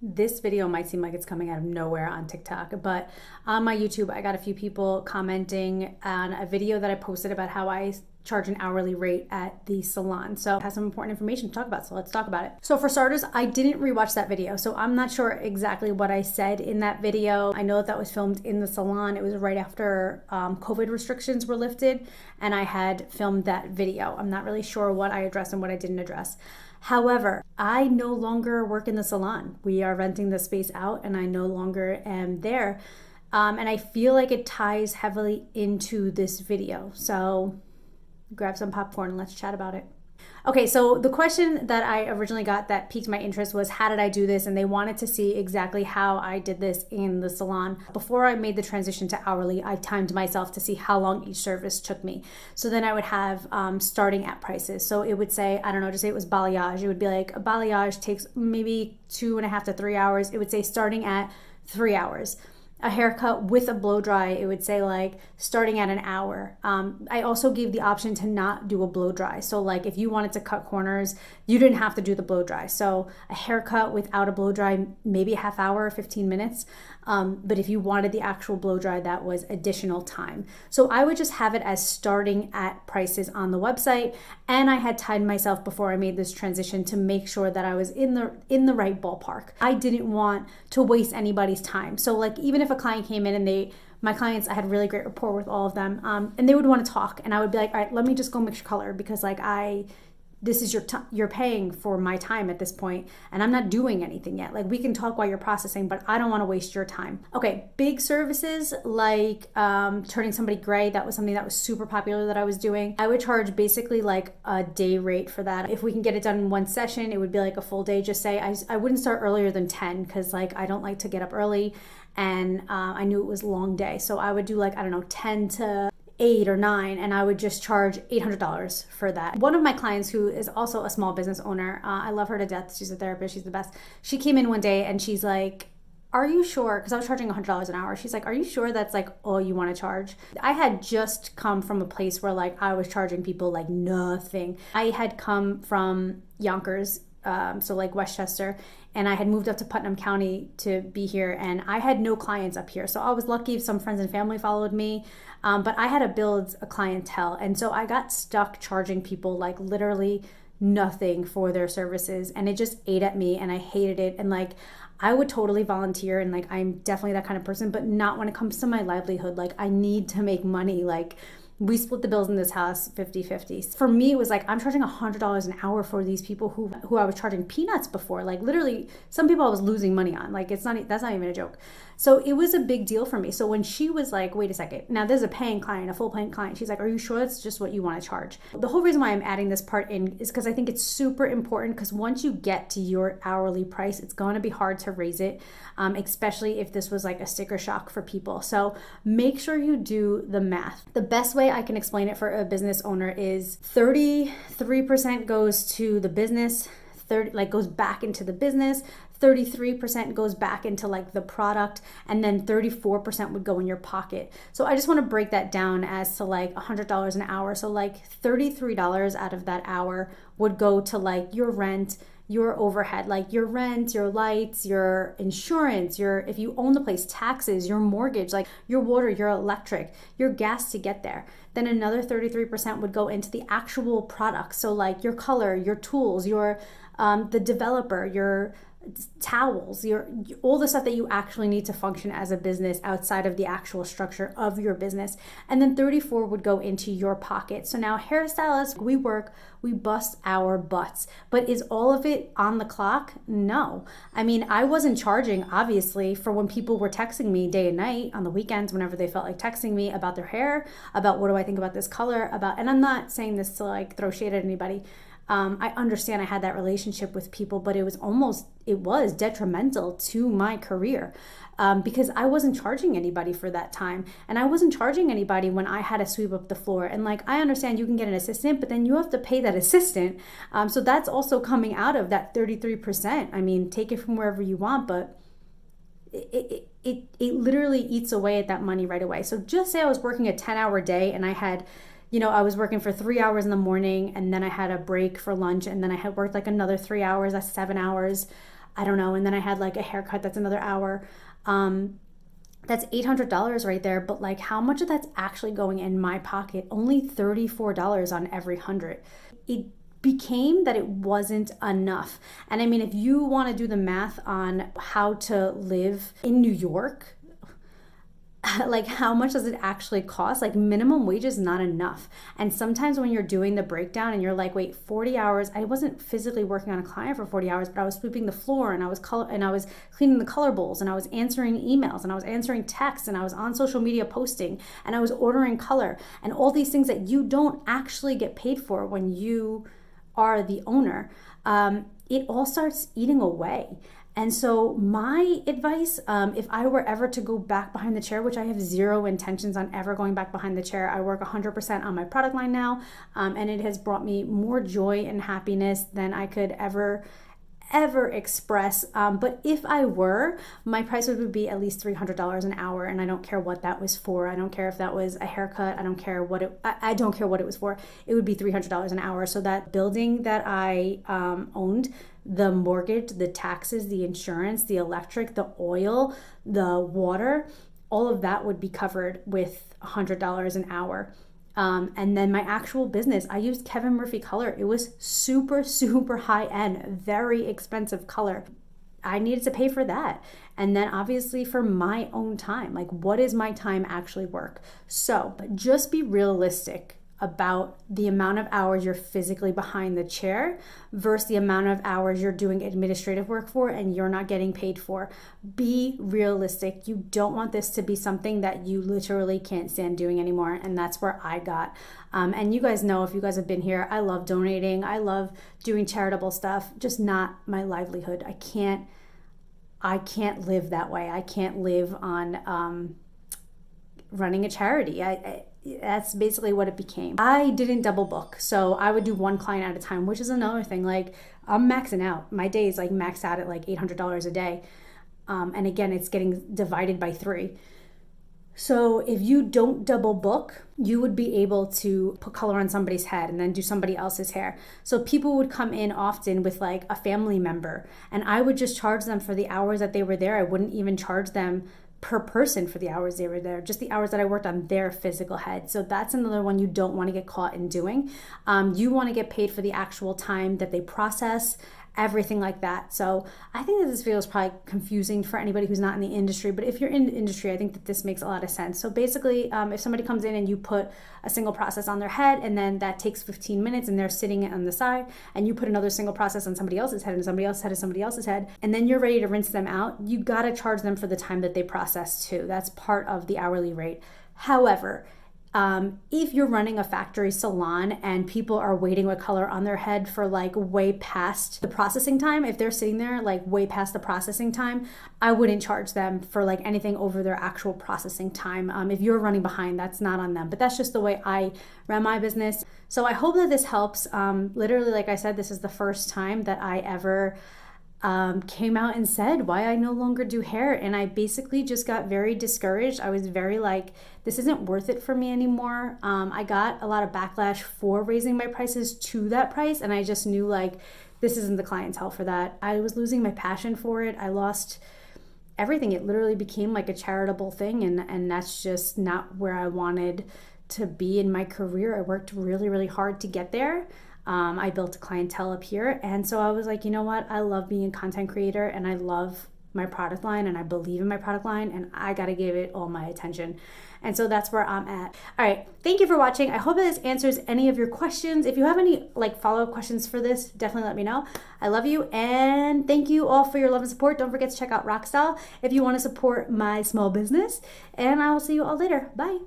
This video might seem like it's coming out of nowhere on TikTok, but on my YouTube, I got a few people commenting on a video that I posted about how I charge an hourly rate at the salon. So it has some important information to talk about, so let's talk about it. So for starters, I didn't rewatch that video, so I'm not sure exactly what I said in that video. I know that that was filmed in the salon. It was right after COVID restrictions were lifted, and I had filmed that video. I'm not really sure what I addressed and what I didn't address. However, I no longer work in the salon. We are renting the space out and I no longer am there. And I feel like it ties heavily into this video. So grab some popcorn and let's chat about it. Okay, so the question that I originally got that piqued my interest was, how did I do this? And they wanted to see exactly how I did this in the salon. Before I made the transition to hourly, I timed myself to see how long each service took me. So then I would have starting at prices. So it would say, I don't know, just say it was balayage. It would be like a balayage takes maybe 2.5 to 3 hours. It would say starting at 3 hours. A haircut with a blow dry, it would say like starting at an hour. I also gave the option to not do a blow dry. So like if you wanted to cut corners, you didn't have to do the blow dry. So a haircut without a blow dry, maybe a half hour, 15 minutes. But if you wanted the actual blow dry, that was additional time. So I would just have it as starting at prices on the website. And I had timed myself before I made this transition to make sure that I was in the right ballpark. I didn't want to waste anybody's time. So like even if a client came in and my clients, I had really great rapport with all of them, and they would want to talk, and I would be like, all right, let me just go mix your color, because like this is you're paying for my time at this point, and I'm not doing anything yet. Like we can talk while you're processing, but I don't want to waste your time. Okay, big services like turning somebody gray, that was something that was super popular that I was doing. I would charge basically like a day rate for that. If we can get it done in one session, it would be like a full day. Just say I wouldn't start earlier than 10, because like I don't like to get up early, and I knew it was a long day. So I would do like, I don't know, 10 to 8 or 9, and I would just charge $800 for that. One of my clients, who is also a small business owner, I love her to death. She's a therapist. She's the best. She came in one day and she's like, are you sure? Because I was charging $100 an hour. She's like, are you sure that's like all you want to charge? I had just come from a place where like I was charging people like nothing. I had come from Yonkers, so like Westchester, and I had moved up to Putnam County to be here, and I had no clients up here. So I was lucky if some friends and family followed me, but I had to build a clientele. And so I got stuck charging people like literally nothing for their services, and it just ate at me, and I hated it. And like I would totally volunteer, and like I'm definitely that kind of person, but not when it comes to my livelihood. Like I need to make money. Like we split the bills in this house 50-50. For me, it was like, I'm charging $100 an hour for these people who I was charging peanuts before. Like literally, some people I was losing money on. Like that's not even a joke. So it was a big deal for me. So when she was like, wait a second, now there's a paying client, a full paying client. She's like, are you sure that's just what you want to charge? The whole reason why I'm adding this part in is because I think it's super important, because once you get to your hourly price, it's going to be hard to raise it, especially if this was like a sticker shock for people. So make sure you do the math. The best way I can explain it for a business owner is 33% goes to the business, goes back into the business, 33% goes back into like the product, and then 34% would go in your pocket. So I just want to break that down as to like $100 an hour. So like $33 out of that hour would go to like your rent, your overhead, like your rent, your lights, your insurance, if you own the place, taxes, your mortgage, like your water, your electric, your gas to get there. Then another 33% would go into the actual product. So like your color, your tools, the developer, your towels, all the stuff that you actually need to function as a business outside of the actual structure of your business. And then 34 would go into your pocket. So now hairstylists, we bust our butts, but is all of it on the clock? No. I mean, I wasn't charging obviously for when people were texting me day and night on the weekends, whenever they felt like texting me about their hair, about what do I think about this color, and I'm not saying this to like throw shade at anybody. I understand I had that relationship with people, but it was detrimental to my career, because I wasn't charging anybody for that time, and I wasn't charging anybody when I had to sweep up the floor. And like, I understand you can get an assistant, but then you have to pay that assistant. So that's also coming out of that 33%. I mean, take it from wherever you want, but it literally eats away at that money right away. So just say I was working a 10-hour day, and I had, I was working for 3 hours in the morning, and then I had a break for lunch, and then I had worked like another 3 hours, that's 7 hours. I don't know. And then I had like a haircut, that's another hour. That's $800 right there. But like, how much of that's actually going in my pocket? Only $34 on every 100. It became that it wasn't enough. And I mean, if you want to do the math on how to live in New York, like how much does it actually cost? Like minimum wage is not enough. And sometimes when you're doing the breakdown and you're like, wait, 40 hours, I wasn't physically working on a client for 40 hours, but I was sweeping the floor and I was cleaning the color bowls and I was answering emails and I was answering texts and I was on social media posting and I was ordering color and all these things that you don't actually get paid for when you are the owner. It all starts eating away. And so my advice, if I were ever to go back behind the chair, which I have zero intentions on ever going back behind the chair, I work 100% on my product line now, and it has brought me more joy and happiness than I could ever express. But if I were, my price would be at least $300 an hour, and I don't care what that was for. I don't care if that was a haircut. I don't care what it was for. It would be $300 an hour. So that building that I owned, the mortgage, the taxes, the insurance, the electric, the oil, the water, all of that would be covered with $100 an hour. And then my actual business, I used Kevin Murphy color. It was super, super high end, very expensive color. I needed to pay for that. And then obviously for my own time, like what is my time actually work? So just be realistic about the amount of hours you're physically behind the chair versus the amount of hours you're doing administrative work for and you're not getting paid for. Be realistic. You don't want this to be something that you literally can't stand doing anymore. And that's where I got. And you guys know, if you guys have been here, I love donating. I love doing charitable stuff, just not my livelihood. I can't live that way. I can't live on running a charity. That's basically what it became. I didn't double book, so I would do one client at a time, which is another thing. Like I'm maxing out. My day is like maxed out at like $800 a day. And again, it's getting divided by 3. So if you don't double book, you would be able to put color on somebody's head and then do somebody else's hair. So people would come in often with like a family member, and I would just charge them for the hours that they were there. I wouldn't even charge them per person for the hours they were there, just the hours that I worked on their physical head. So that's another one you don't want to get caught in doing. You want to get paid for the actual time that they process, everything like that. So I think that this video is probably confusing for anybody who's not in the industry, but if you're in the industry, I think that this makes a lot of sense. So basically, if somebody comes in and you put a single process on their head and then that takes 15 minutes and they're sitting on the side, and you put another single process on somebody else's head and somebody else's head and somebody else's head, and then you're ready to rinse them out, you got to charge them for the time that they process too. That's part of the hourly rate. However, if you're running a factory salon and people are waiting with color on their head for like way past the processing time, if they're sitting there like way past the processing time, I wouldn't charge them for like anything over their actual processing time. If you're running behind, that's not on them, but that's just the way I run my business. So I hope that this helps. Literally, like I said, this is the first time that I ever came out and said why I no longer do hair, and I basically just got very discouraged. I was very like, this isn't worth it for me anymore. I got a lot of backlash for raising my prices to that price, and I just knew like this isn't the clientele for that. I was losing my passion for it. I lost everything. It literally became like a charitable thing, and that's just not where I wanted to be in my career. I worked really, really hard to get there. I built a clientele up here. And so I was like, you know what? I love being a content creator and I love my product line and I believe in my product line and I got to give it all my attention. And so that's where I'm at. All right. Thank you for watching. I hope that this answers any of your questions. If you have any like follow-up questions for this, definitely let me know. I love you. And thank you all for your love and support. Don't forget to check out Rockstyle if you want to support my small business. And I will see you all later. Bye.